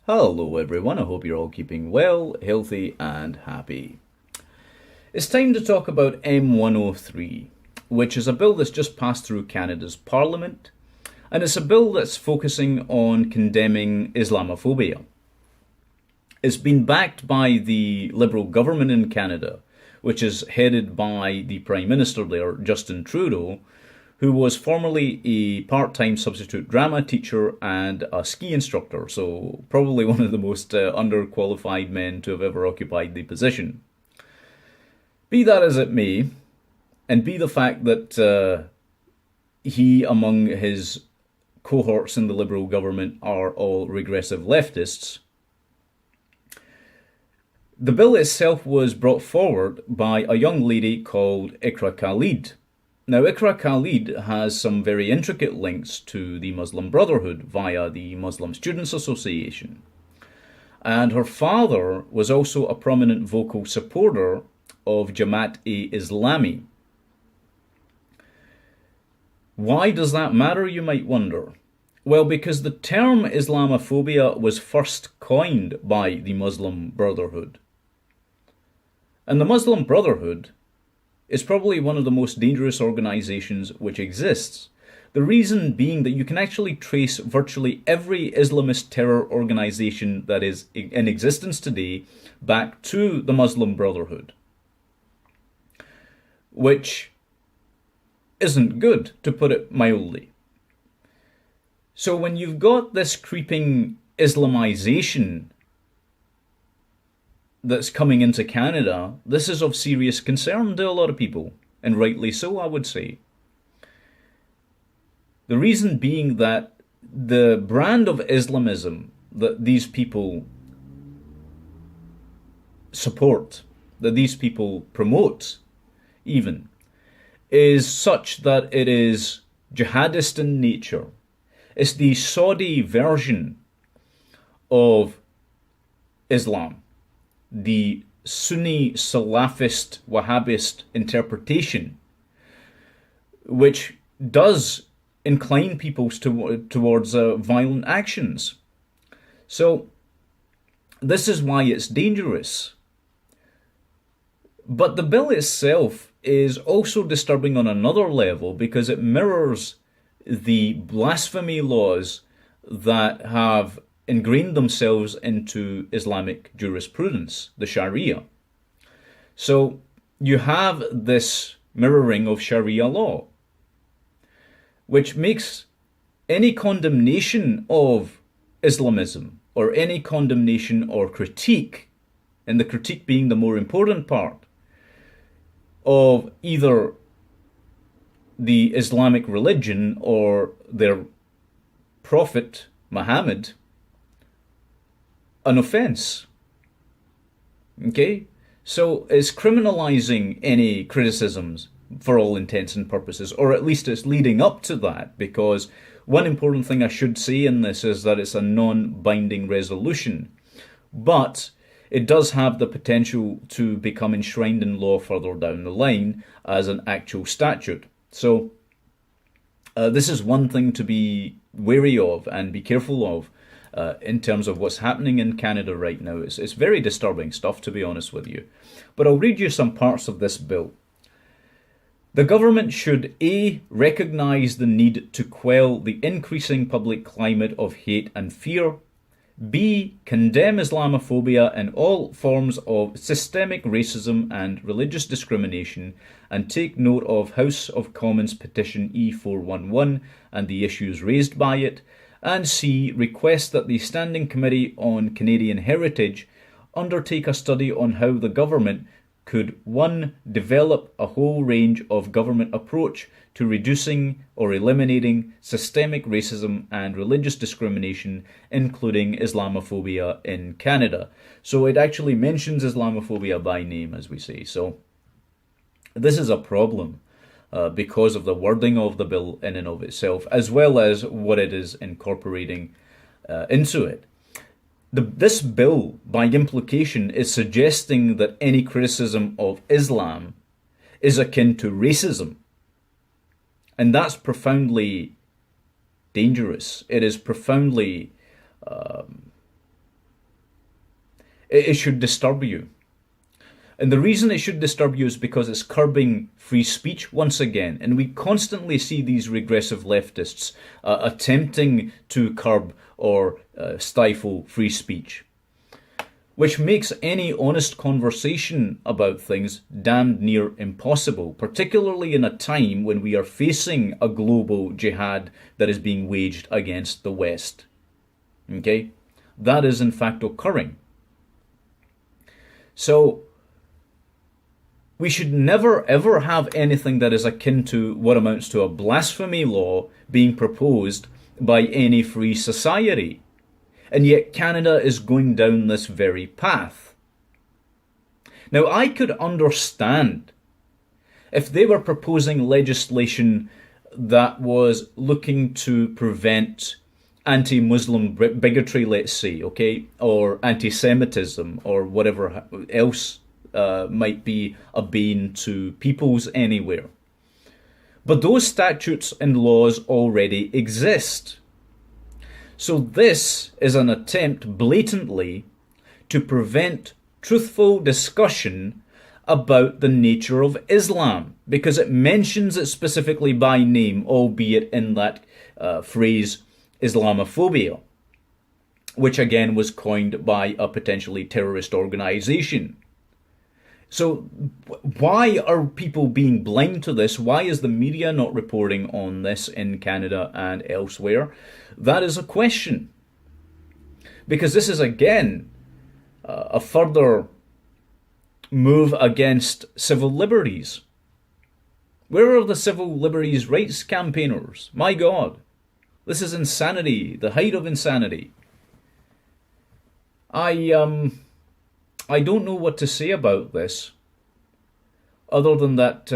Hello everyone, I hope you're all keeping well, healthy and happy. It's time to talk about M103, which is a bill that's just passed through Canada's Parliament, and it's a bill that's focusing on condemning Islamophobia. It's been backed by the Liberal government in Canada, which is headed by the Prime Minister there, Justin Trudeau, who was formerly a part-time substitute drama teacher and a ski instructor, so probably one of the most underqualified men to have ever occupied the position. Be that as it may, and be the fact that he, among his cohorts in the Liberal government, are all regressive leftists, the bill itself was brought forward by a young lady called Iqra Khalid. Now, Iqra Khalid has some very intricate links to the Muslim Brotherhood via the Muslim Students Association. And her father was also a prominent vocal supporter of Jamaat-e-Islami. Why does that matter, you might wonder? Well, because the term Islamophobia was first coined by the Muslim Brotherhood. And the Muslim Brotherhood is probably one of the most dangerous organizations which exists. The reason being that you can actually trace virtually every Islamist terror organization that is in existence today back to the Muslim Brotherhood, which isn't good, to put it mildly. So when you've got this creeping Islamization that's coming into Canada, this is of serious concern to a lot of people, and rightly so, I would say. The reason being that the brand of Islamism that these people support, that these people promote even, is such that it is jihadist in nature. It's the Saudi version of Islam, the Sunni Salafist Wahhabist interpretation, which does incline people towards violent actions. So this is why it's dangerous. But the bill itself is also disturbing on another level because it mirrors the blasphemy laws that have ingrained themselves into Islamic jurisprudence, the Sharia. So you have this mirroring of Sharia law, which makes any condemnation of Islamism or any condemnation or critique, and the critique being the more important part, of either the Islamic religion or their prophet, Muhammad, an offense. Okay? So it's criminalizing any criticisms for all intents and purposes, or at least it's leading up to that, because one important thing I should say in this is that it's a non-binding resolution, but it does have the potential to become enshrined in law further down the line as an actual statute. So this is one thing to be wary of and be careful of in terms of what's happening in Canada right now. It's very disturbing stuff, to be honest with you. But I'll read you some parts of this bill. The government should A. recognise the need to quell the increasing public climate of hate and fear, B. condemn Islamophobia and all forms of systemic racism and religious discrimination, and take note of House of Commons Petition E411 and the issues raised by it, and C. request that the Standing Committee on Canadian Heritage undertake a study on how the government could 1. develop a whole range of government approach to reducing or eliminating systemic racism and religious discrimination, including Islamophobia in Canada. So it actually mentions Islamophobia by name, as we say. So this is a problem because of the wording of the bill in and of itself, as well as what it is incorporating into it. This bill, by implication, is suggesting that any criticism of Islam is akin to racism. And that's profoundly dangerous. It is profoundly it should disturb you. And the reason it should disturb you is because it's curbing free speech once again. And we constantly see these regressive leftists attempting to curb or stifle free speech, which makes any honest conversation about things damned near impossible, particularly in a time when we are facing a global jihad that is being waged against the West. Okay? That is in fact occurring. So, we should never ever have anything that is akin to what amounts to a blasphemy law being proposed by any free society. And yet Canada is going down this very path. Now, I could understand if they were proposing legislation that was looking to prevent anti-Muslim bigotry, let's say, okay, or anti-Semitism, or whatever else might be a bane to peoples anywhere. But those statutes and laws already exist. So this is an attempt blatantly to prevent truthful discussion about the nature of Islam, because it mentions it specifically by name, albeit in that phrase Islamophobia, which again was coined by a potentially terrorist organization. So why are people being blind to this? Why is the media not reporting on this in Canada and elsewhere? That is a question. Because this is again a further move against civil liberties. Where are the civil liberties rights campaigners? My God, this is insanity, the height of insanity. I don't know what to say about this, other than that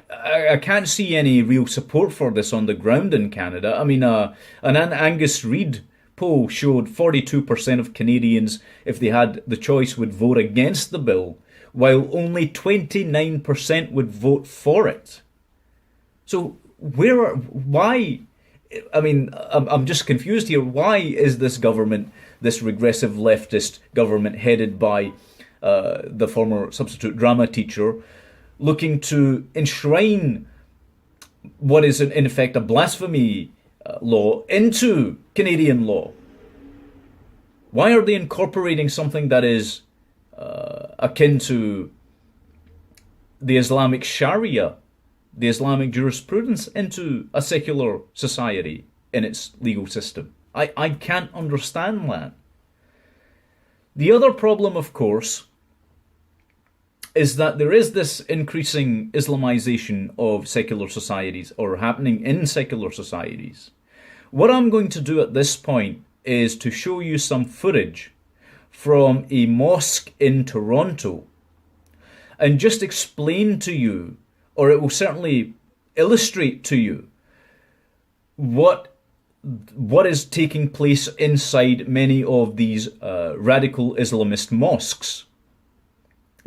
I can't see any real support for this on the ground in Canada. I mean, an Angus Reid poll showed 42% of Canadians, if they had the choice, would vote against the bill, while only 29% would vote for it. So why? I mean, I'm just confused here. Why is this government, this regressive leftist government headed by the former substitute drama teacher, looking to enshrine what is in effect a blasphemy law into Canadian law? Why are they incorporating something that is akin to the Islamic Sharia, the Islamic jurisprudence, into a secular society in its legal system? I can't understand that. The other problem, of course, is that there is this increasing Islamization of secular societies, or happening in secular societies. What I'm going to do at this point is to show you some footage from a mosque in Toronto and just explain to you, or it will certainly illustrate to you, what is taking place inside many of these radical Islamist mosques.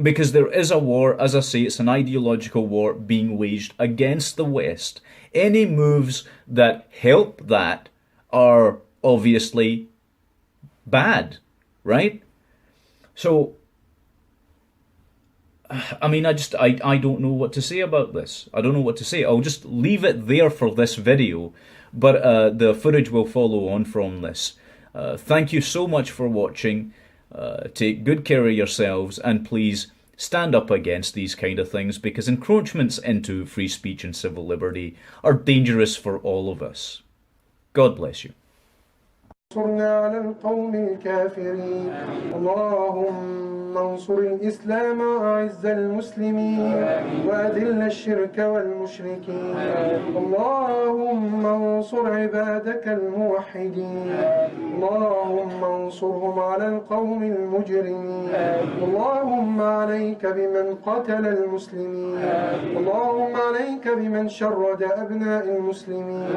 Because there is a war, as I say, it's an ideological war being waged against the West. Any moves that help that are obviously bad, right? So, I mean, I don't know what to say about this. I don't know what to say. I'll just leave it there for this video, but the footage will follow on from this. Thank you so much for watching. Take good care of yourselves, and please stand up against these kind of things, because encroachments into free speech and civil liberty are dangerous for all of us. God bless you. انصرنا على القوم الكافرين اللهم انصر الإسلام وأعز المسلمين وأذل الشرك والمشركين اللهم انصر عبادك الموحدين اللهم انصرهم على القوم المجرمين اللهم عليك بمن قتل المسلمين اللهم عليك بمن شرد أبناء المسلمين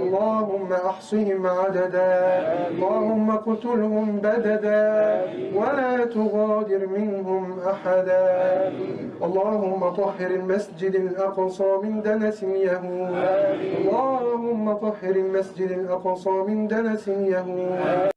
اللهم أحصهم عددا اللهم اقتلهم بددا ولا تغادر منهم أحدا اللهم طهر المسجد الأقصى من دنس اليهود اللهم طهر المسجد الأقصى من دنس اليهود